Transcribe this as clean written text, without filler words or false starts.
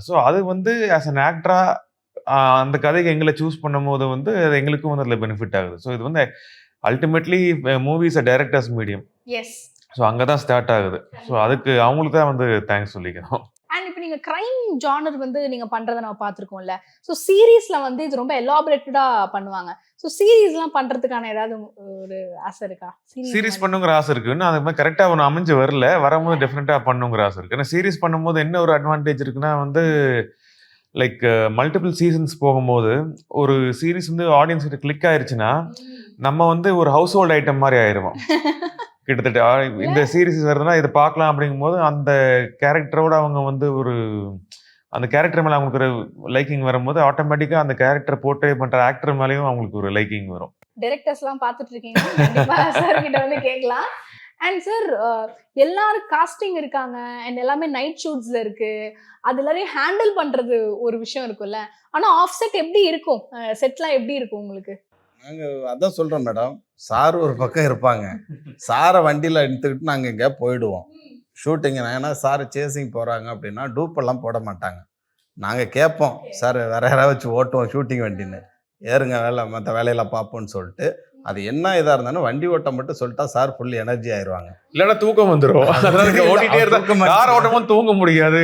So அது வந்து as an ஆக்டரா அந்த கதைக்கு எங்கள சூஸ் பண்ணும்போது வந்து அது எங்களுக்கும் வந்து அதில பெனிஃபிட் ஆகுது. ஸோ இது வந்து ultimately movie is a directors medium. Yes. So அங்க தான் ஸ்டார்ட் ஆகுது. ஸோ அதுக்கு அவங்களுக்கு தான் வந்து தேங்க்ஸ் சொல்லிக்கணும். அண்ட் இப்ப நீங்க கிரைம் ஜானர் வந்து நீங்க பண்றத நம்ம பார்த்திருக்கோம்ல. ஸோ சீரிஸ்ல வந்து இது ரொம்ப எலாபரேட்டடா பண்ணுவாங்க. ஸோ சீரிஸ்லாம் பண்றதுக்கான ஏதாவது ஒரு ஆசை இருக்கா? சீரிஸ் பண்ணுங்கிற ஆசை இருக்கு. இன்னும் அது மாரி கரெக்ட்டா ஒண்ணு அமைஞ்சு வரல. வரும்போது டெஃபினட்டா பண்ணணுங்கிற ஆசை இருக்கு. ஏன்னா சீரிஸ் பண்ணும்போது என்ன ஒரு அட்வான்டேஜ் இருக்குன்னா வந்து லைக் மல்டிபிள் சீசன்ஸ் போகும்போது, ஒரு சீரிஸ் வந்து ஆடியன்ஸ் கிட்ட கிளிக் ஆயிருச்சுன்னா, நம்ம வந்து ஒரு ஹவுஸ் ஹோல்ட் ஐட்டம் மாரி ஆயிருவோம். கிட்டத்தட்ட இந்த சீரிஸ் வருதுன்னா இத பார்க்கலாம் அப்படிங்கும்போது, அந்த கேரக்டரோட அவங்க வந்து அந்த கேரக்டர் மேல அவங்களுக்கு ஒரு லைக்கிங் வரும்போது, ஆட்டோமேட்டிக்கா அந்த கேரக்டர் போர்ட்ரே பண்ற ஆக்டர் மேலயும் அவங்களுக்கு ஒரு லைக்கிங் வரும். டைரக்டர்ஸ்லாம் பார்த்துட்டு இருக்கீங்க. கண்டிப்பா சார் கிட்ட வந்து கேட்கலாம். அண்ட் சார் எல்லாரும் காஸ்டிங் இருக்காங்க அண்ட் எல்லாமே நைட் ஷூட்ஸ்ல இருக்கு. அது எல்லாரையும் ஹேண்டில் பண்றது ஒரு விஷயம் இருக்கும்ல. ஆனா ஆஃப் செட் எப்படி இருக்கும்? செட்லாம் எப்படி இருக்கும் உங்களுக்கு? நாங்க அதான் சொல்றோம் மேடம். சார் ஒரு பக்கம் இருப்பாங்க. சார வண்டியில எடுத்துக்கிட்டு நாங்க எங்கேயா போயிடுவோம். ஷூட்டிங் ஏன்னா சார் சேசிங் போறாங்க அப்படின்னா டூப் எல்லாம் போட மாட்டாங்க. நாங்க கேட்போம், சார் வேற யாராவது வச்சு ஓட்டுவோம் ஷூட்டிங் வண்டின்னு. ஏறுங்க மற்ற வேலையெல்லாம் பார்ப்போம்னு சொல்லிட்டு, அது என்ன இதா இருந்தாலும் வண்டி ஓட்ட மட்டும் சொல்லிட்டா சார் ஃபுல் எனர்ஜி ஆயிருவாங்க. இல்லன்னா தூக்கம் வந்துரும். அதனால ஓட்டிட்டே இருந்தா கார் ஓட்டும்போது தூங்க முடியாது.